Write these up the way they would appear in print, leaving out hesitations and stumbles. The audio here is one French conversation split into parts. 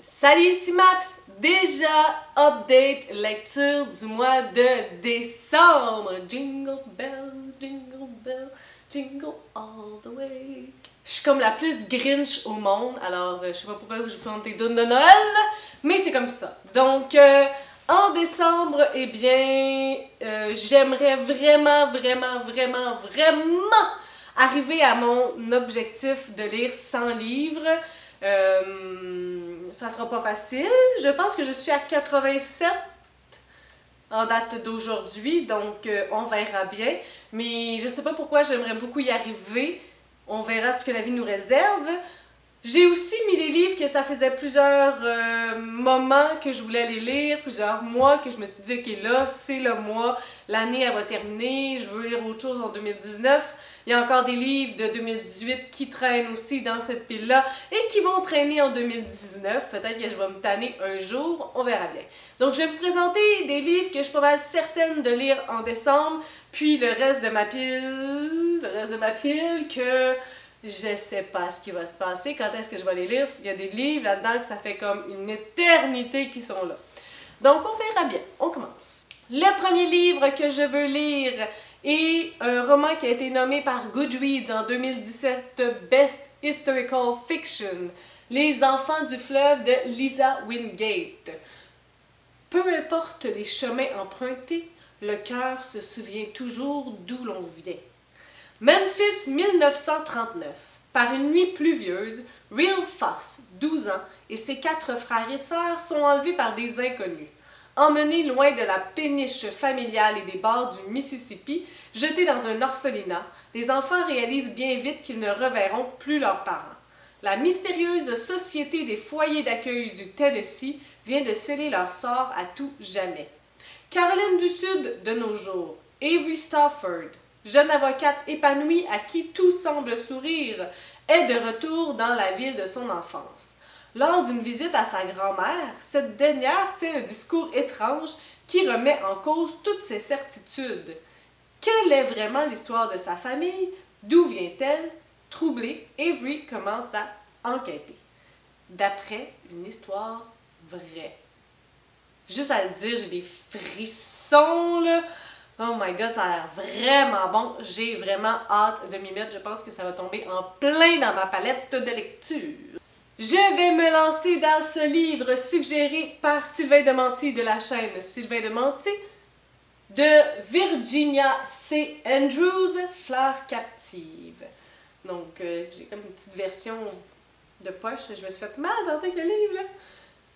Salut, ici Maps! Déjà, update lecture du mois de décembre. Jingle bell, jingle all the way. Je suis comme la plus Grinch au monde, alors je sais pas pourquoi je vous chante des dounes de Noël, mais c'est comme ça. Donc, en décembre, eh bien, j'aimerais vraiment arriver à mon objectif de lire 100 livres. Ça sera pas facile. Je pense que je suis à 87 en date d'aujourd'hui, donc on verra bien. Mais je sais pas pourquoi j'aimerais beaucoup y arriver. On verra ce que la vie nous réserve. J'ai aussi mis des livres que ça faisait plusieurs moments que je voulais les lire, plusieurs mois que je me suis dit, ok, là, c'est le mois, l'année, elle va terminer, je veux lire autre chose en 2019. Il y a encore des livres de 2018 qui traînent aussi dans cette pile-là et qui vont traîner en 2019. Peut-être que je vais me tanner un jour, on verra bien. Donc, je vais vous présenter des livres que je suis pas mal certaine de lire en décembre, puis le reste de ma pile que... je sais pas ce qui va se passer, quand est-ce que je vais les lire. Il y a des livres là-dedans que ça fait comme une éternité qui sont là. Donc, on verra bien. On commence. Le premier livre que je veux lire est un roman qui a été nommé par Goodreads en 2017 Best Historical Fiction, Les enfants du fleuve de Lisa Wingate. Peu importe les chemins empruntés, le cœur se souvient toujours d'où l'on vient. Memphis 1939. Par une nuit pluvieuse, Real Foss, 12 ans, et ses 4 frères et sœurs sont enlevés par des inconnus. Emmenés loin de la péniche familiale et des bords du Mississippi, jetés dans un orphelinat, les enfants réalisent bien vite qu'ils ne reverront plus leurs parents. La mystérieuse Société des foyers d'accueil du Tennessee vient de sceller leur sort à tout jamais. Caroline du Sud de nos jours, Avery Stafford, jeune avocate épanouie à qui tout semble sourire, est de retour dans la ville de son enfance. Lors d'une visite à sa grand-mère, cette dernière tient un discours étrange qui remet en cause toutes ses certitudes. Quelle est vraiment l'histoire de sa famille? D'où vient-elle? Troublée, Avery commence à enquêter. D'après une histoire vraie. Juste à le dire, j'ai des frissons, là. Oh my god, ça a l'air vraiment bon. J'ai vraiment hâte de m'y mettre. Je pense que ça va tomber en plein dans ma palette de lecture. Je vais me lancer dans ce livre suggéré par Sylvain Demanty de la chaîne Sylvain Demanty de Virginia C. Andrews, Fleurs captives. Donc, j'ai comme une petite version de poche. Je me suis fait mal avec le livre, là.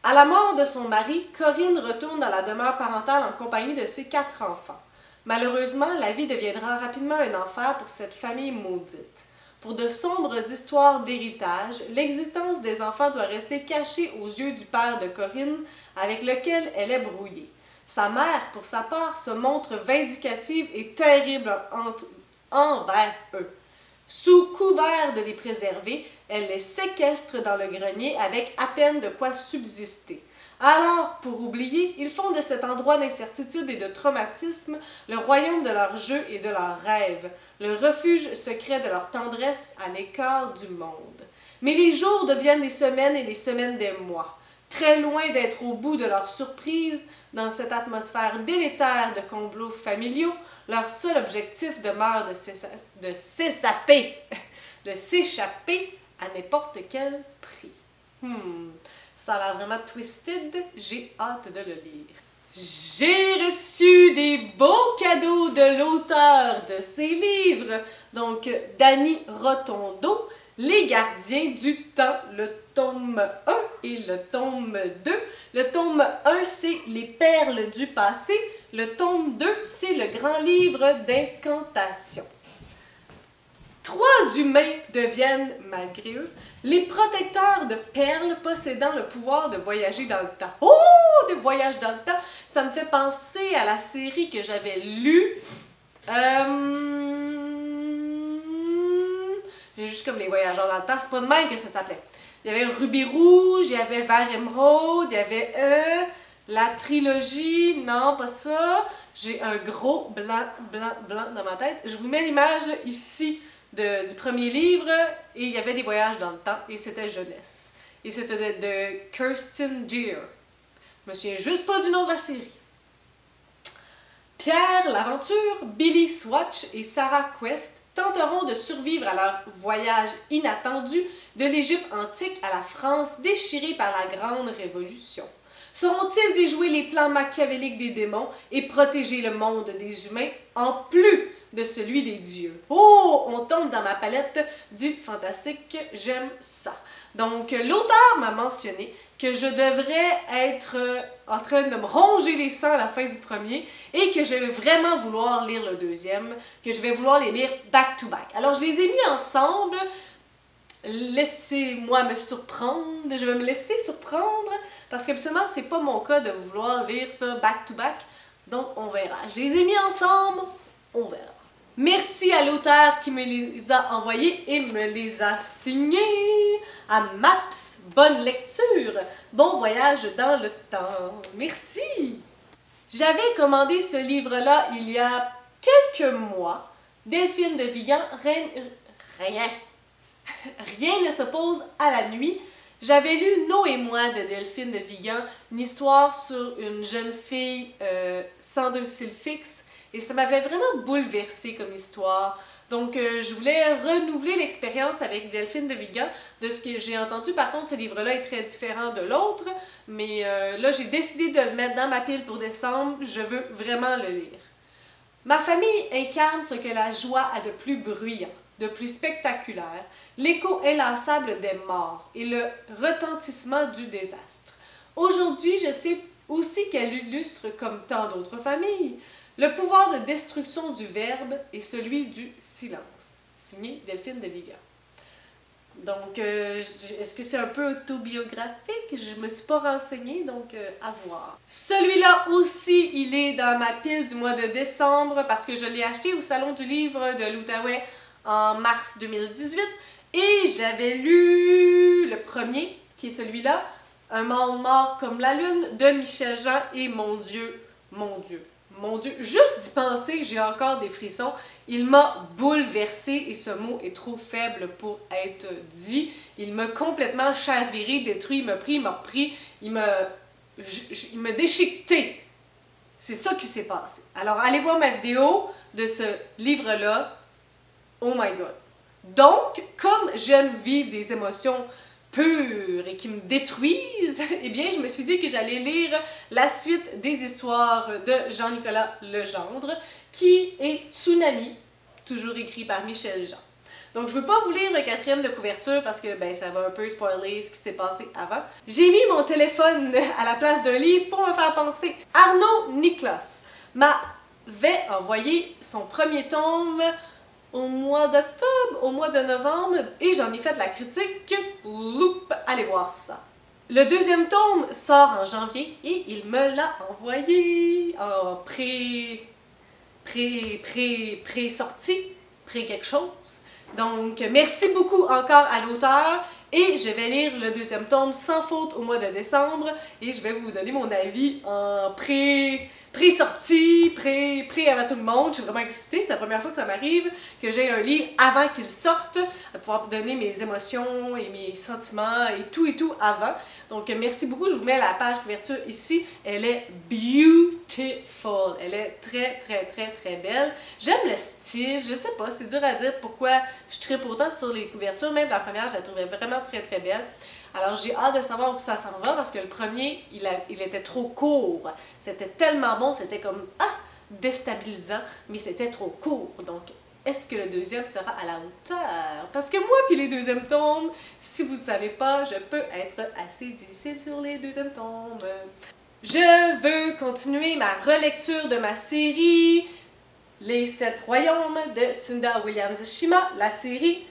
À la mort de son mari, Corinne retourne dans la demeure parentale en compagnie de ses 4 enfants. Malheureusement, la vie deviendra rapidement un enfer pour cette famille maudite. Pour de sombres histoires d'héritage, l'existence des enfants doit rester cachée aux yeux du père de Corinne, avec lequel elle est brouillée. Sa mère, pour sa part, se montre vindicative et terrible envers eux. Sous couvert de les préserver, elle les séquestre dans le grenier avec à peine de quoi subsister. Alors, pour oublier, ils font de cet endroit d'incertitude et de traumatisme le royaume de leurs jeux et de leurs rêves, le refuge secret de leur tendresse à l'écart du monde. Mais les jours deviennent des semaines et les semaines des mois. Très loin d'être au bout de leur surprise, dans cette atmosphère délétère de complots familiaux, leur seul objectif demeure de s'échapper à n'importe quel prix. Ça a l'air vraiment twisted, j'ai hâte de le lire. J'ai reçu des beaux cadeaux de l'auteur de ces livres, donc Dani Rotondo, Les gardiens du temps, le tome 1 et le tome 2. Le tome 1, c'est Les perles du passé, le tome 2, c'est le grand livre d'incantation. 3 humains deviennent, malgré eux, les protecteurs de perles possédant le pouvoir de voyager dans le temps. Oh! Des voyages dans le temps! Ça me fait penser à la série que j'avais lue. J'ai juste comme les voyageurs dans le temps. C'est pas de même que ça s'appelait. Il y avait Ruby Rouge, il y avait Vert Émeraude, il y avait la trilogie. Non, pas ça. J'ai un gros blanc dans ma tête. Je vous mets l'image ici. Du premier livre, et il y avait des voyages dans le temps, et c'était jeunesse. et c'était de Kirsten Gere. Je me souviens juste pas du nom de la série. Pierre Laventure, Billy Swatch et Sarah Quest tenteront de survivre à leur voyage inattendu de l'Égypte antique à la France déchirée par la Grande Révolution. Sauront-ils déjouer les plans machiavéliques des démons et protéger le monde des humains en plus de celui des dieux? Oh, on tombe dans ma palette du fantastique, j'aime ça. Donc, l'auteur m'a mentionné que je devrais être en train de me ronger les sangs à la fin du premier et que je vais vraiment vouloir lire le deuxième, que je vais vouloir les lire back-to-back. Alors, je les ai mis ensemble. Laissez-moi me surprendre, je vais me laisser surprendre parce qu'habituellement c'est pas mon cas de vouloir lire ça back to back, donc on verra. Je les ai mis ensemble, on verra. Merci à l'auteur qui me les a envoyés et me les a signés. À Maps, bonne lecture, bon voyage dans le temps. Merci. J'avais commandé ce livre-là il y a quelques mois. Delphine de Vigan, Rien ne s'oppose à la nuit. J'avais lu Nos et moi de Delphine de Vigan, une histoire sur une jeune fille sans domicile fixe, et ça m'avait vraiment bouleversée comme histoire. Donc je voulais renouveler l'expérience avec Delphine de Vigan. De ce que j'ai entendu, par contre, ce livre-là est très différent de l'autre, mais là j'ai décidé de le mettre dans ma pile pour décembre. Je veux vraiment le lire. Ma famille incarne ce que la joie a de plus bruyant, de plus spectaculaire, l'écho inlassable des morts et le retentissement du désastre. Aujourd'hui, je sais aussi qu'elle illustre, comme tant d'autres familles, le pouvoir de destruction du verbe et celui du silence. Signé Delphine de Vigan. Donc, est-ce que c'est un peu autobiographique? Je me suis pas renseignée, donc à voir. Celui-là aussi, il est dans ma pile du mois de décembre parce que je l'ai acheté au Salon du livre de l'Outaouais en mars 2018 et j'avais lu le premier, qui est celui-là, Un monde mort comme la lune de Michel Jean et mon Dieu, juste d'y penser, j'ai encore des frissons. Il m'a bouleversée et ce mot est trop faible pour être dit. Il m'a complètement chaviré, détruit, il m'a pris, il m'a repris, il m'a déchiqueté. C'est ça qui s'est passé. Alors allez voir ma vidéo de ce livre-là. Oh my God. Donc, comme j'aime vivre des émotions pures et qui me détruisent, eh bien, je me suis dit que j'allais lire la suite des histoires de Jean-Nicolas Legendre, qui est Tsunami, toujours écrit par Michel Jean. Donc, je ne veux pas vous lire le quatrième de couverture parce que ben, ça va un peu spoiler ce qui s'est passé avant. J'ai mis mon téléphone à la place d'un livre pour me faire penser. Arnaud Niklas m'avait envoyé son premier tome au mois d'octobre, au mois de novembre, et j'en ai fait la critique. Loup, allez voir ça. Le deuxième tome sort en janvier et il me l'a envoyé en pré-sortie, quelque chose. Donc, merci beaucoup encore à l'auteur et je vais lire le deuxième tome sans faute au mois de décembre et je vais vous donner mon avis en pré-sortie, avant tout le monde. Je suis vraiment excitée, c'est la première fois que ça m'arrive que j'ai un livre avant qu'il sorte, à pouvoir vous donner mes émotions et mes sentiments et tout avant. Donc merci beaucoup, je vous mets la page couverture ici, elle est beautiful, elle est très belle. J'aime le style, je sais pas, c'est dur à dire pourquoi je tripe autant sur les couvertures, même la première je la trouvais vraiment très belle. Alors j'ai hâte de savoir où ça s'en va parce que le premier, il était trop court. C'était tellement bon, c'était comme déstabilisant, mais c'était trop court. Donc est-ce que le deuxième sera à la hauteur? Parce que moi puis les deuxièmes tomes, si vous ne savez pas, je peux être assez difficile sur les deuxièmes tomes. Je veux continuer ma relecture de ma série Les 7 Royaumes de Cinda Williams-Shima, la série.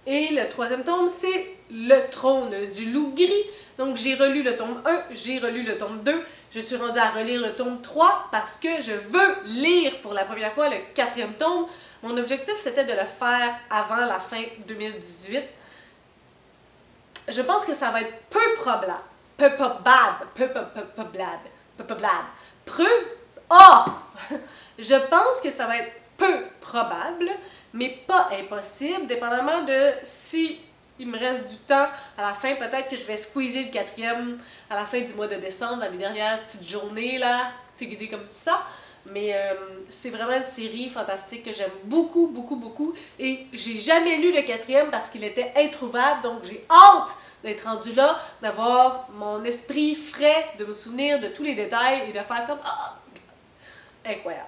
Et le troisième tome, c'est Le Trône du Loup Gris. Donc j'ai relu le tome 1, j'ai relu le tome 2, je suis rendue à relire le tome 3 parce que je veux lire pour la première fois le quatrième tome. Mon objectif, c'était de le faire avant la fin 2018. Je pense que ça va être peu probable. Je pense que ça va être peu probable, mais pas impossible, dépendamment de si il me reste du temps à la fin. Peut-être que je vais squeezer le 4e à la fin du mois de décembre, dans les dernières petites journées, là, tu sais, comme ça. Mais c'est vraiment une série fantastique que j'aime beaucoup, beaucoup, beaucoup. Et j'ai jamais lu le 4e parce qu'il était introuvable, donc j'ai hâte d'être rendu là, d'avoir mon esprit frais, de me souvenir de tous les détails et de faire comme « Ah! » Incroyable.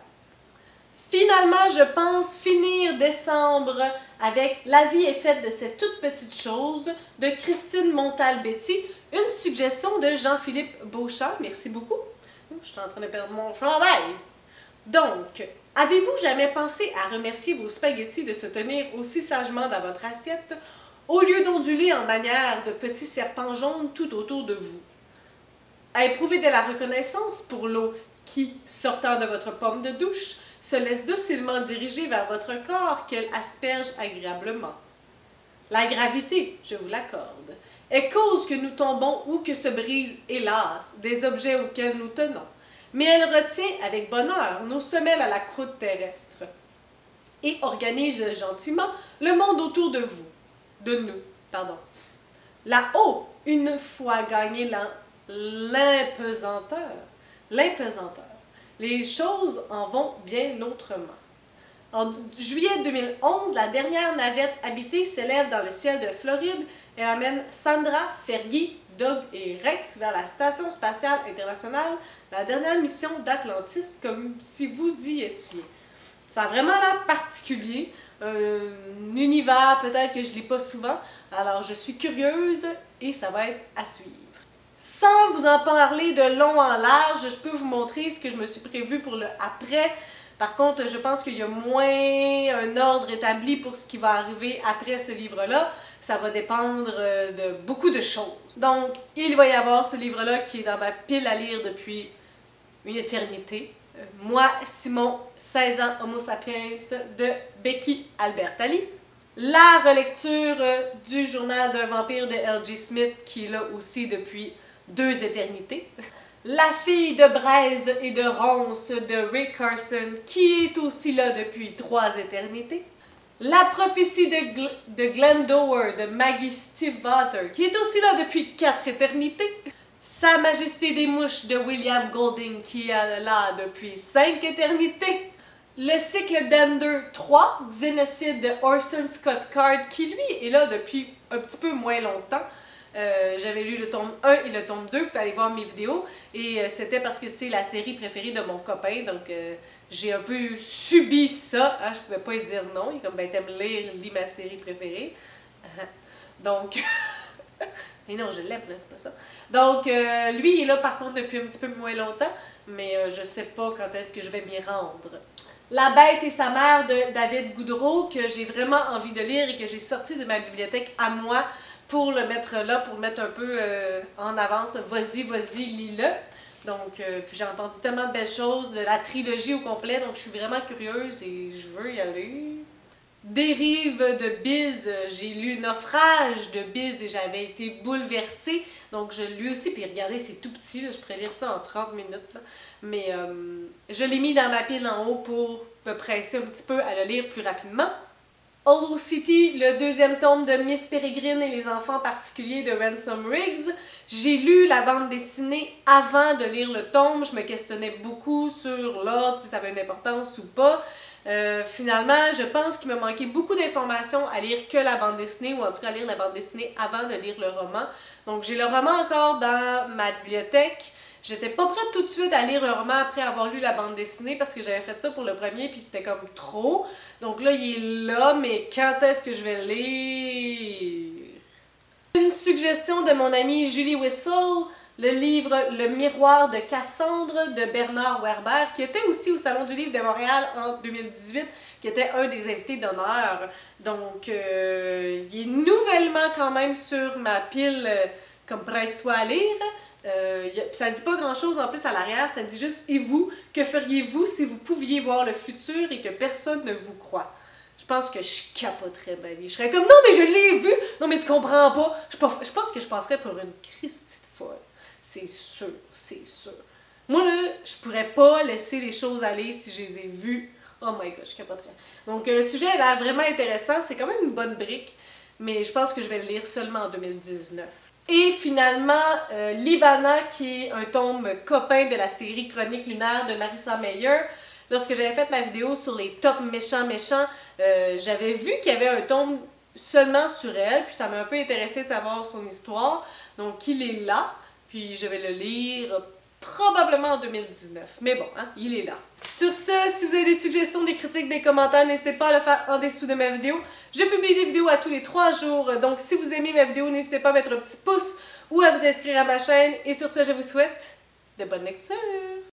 Finalement, je pense finir décembre avec La vie est faite de cette toute petite chose de Christine Montalbetti, une suggestion de Jean-Philippe Beauchamp. Merci beaucoup. Je suis en train de perdre mon chandail. Donc, avez-vous jamais pensé à remercier vos spaghettis de se tenir aussi sagement dans votre assiette au lieu d'onduler en manière de petits serpents jaunes tout autour de vous? À éprouver de la reconnaissance pour l'eau qui, sortant de votre pomme de douche, se laisse docilement diriger vers votre corps qu'elle asperge agréablement. La gravité, je vous l'accorde, est cause que nous tombons ou que se brisent, hélas, des objets auxquels nous tenons, mais elle retient avec bonheur nos semelles à la croûte terrestre et organise gentiment le monde autour de vous, de nous, pardon. Là-haut, une fois gagné l'impesanteur, les choses en vont bien autrement. En juillet 2011, la dernière navette habitée s'élève dans le ciel de Floride et amène Sandra, Fergie, Doug et Rex vers la Station spatiale internationale, la dernière mission d'Atlantis, comme si vous y étiez. Ça a vraiment l'air particulier, un univers peut-être que je ne lis pas souvent, alors je suis curieuse et ça va être à suivre. Sans vous en parler de long en large, je peux vous montrer ce que je me suis prévu pour le après. Par contre, je pense qu'il y a moins un ordre établi pour ce qui va arriver après ce livre-là. Ça va dépendre de beaucoup de choses. Donc, il va y avoir ce livre-là qui est dans ma pile à lire depuis une éternité. Moi, Simon, 16 ans, Homo sapiens, de Becky Albertalli. La relecture du journal d'un vampire de L.J. Smith, qui est là aussi depuis 2 éternités. La fille de Braise et de Ronce de Rick Carson, qui est aussi là depuis 3 éternités. La prophétie de Glendower de Maggie Stiefvater, qui est aussi là depuis 4 éternités. Sa Majesté des Mouches de William Golding, qui est là depuis 5 éternités. Le cycle d'Ender 3, Xénocide de Orson Scott Card, qui lui est là depuis un petit peu moins longtemps. J'avais lu le tome 1 et le tome 2, vous pouvez aller voir mes vidéos, et c'était parce que c'est la série préférée de mon copain, donc j'ai un peu subi ça, hein, je pouvais pas lui dire non, il est comme, ben t'aimes lire, lis ma série préférée. Donc, mais non, je l'aime, c'est pas ça. Donc, lui, il est là par contre depuis un petit peu moins longtemps, mais je sais pas quand est-ce que je vais m'y rendre. La Bête et sa mère de David Goudreau, que j'ai vraiment envie de lire et que j'ai sorti de ma bibliothèque à moi, pour le mettre là, pour le mettre un peu en avance. Vas-y, vas-y, lis-le. Donc, puis j'ai entendu tellement de belles choses, de la trilogie au complet, donc je suis vraiment curieuse et je veux y aller. Dérive de Biz, j'ai lu Naufrage de Biz et j'avais été bouleversée. Donc, je l'ai aussi, puis regardez, c'est tout petit, là, je pourrais lire ça en 30 minutes. Là. Mais je l'ai mis dans ma pile en haut pour me presser un petit peu à le lire plus rapidement. Hollow City, le 2e tome de Miss Peregrine et les enfants particuliers de Ransom Riggs. J'ai lu la bande dessinée avant de lire le tome. Je me questionnais beaucoup sur l'ordre, si ça avait une importance ou pas. Finalement, je pense qu'il me manquait beaucoup d'informations à lire que la bande dessinée, ou en tout cas à lire la bande dessinée avant de lire le roman. Donc j'ai le roman encore dans ma bibliothèque. J'étais pas prête tout de suite à lire le roman après avoir lu la bande dessinée parce que j'avais fait ça pour le premier puis c'était comme trop. Donc là, il est là, mais quand est-ce que je vais le lire? Une suggestion de mon amie Julie Whistle, le livre Le miroir de Cassandre de Bernard Werber, qui était aussi au Salon du livre de Montréal en 2018, qui était un des invités d'honneur. Donc, il est nouvellement quand même sur ma pile comme presse-toi à lire. Ça ne dit pas grand-chose en plus à l'arrière, ça dit juste « Et vous, que feriez-vous si vous pouviez voir le futur et que personne ne vous croit? » Je pense que je capoterais ma vie. Je serais comme « Non, mais je l'ai vu! Non, mais tu comprends pas! » Je pense que je passerais pour une Christie de folle. C'est sûr, c'est sûr. Moi, là, je pourrais pas laisser les choses aller si je les ai vues. Oh my god, je capoterais. Donc, le sujet a l'air vraiment intéressant. C'est quand même une bonne brique. mais je pense que je vais le lire seulement en 2019. Et finalement, Livana, qui est un tome copain de la série Chroniques lunaires de Marissa Meyer. Lorsque j'avais fait ma vidéo sur les top méchants, j'avais vu qu'il y avait un tome seulement sur elle, puis ça m'a un peu intéressé de savoir son histoire. Donc il est là, puis je vais le lire probablement en 2019. Mais bon, hein, il est là. Sur ce, si vous avez des suggestions, des critiques, des commentaires, n'hésitez pas à le faire en dessous de ma vidéo. Je publie des vidéos à tous les 3 jours, donc si vous aimez ma vidéo, n'hésitez pas à mettre un petit pouce ou à vous inscrire à ma chaîne. Et sur ce, je vous souhaite de bonnes lectures!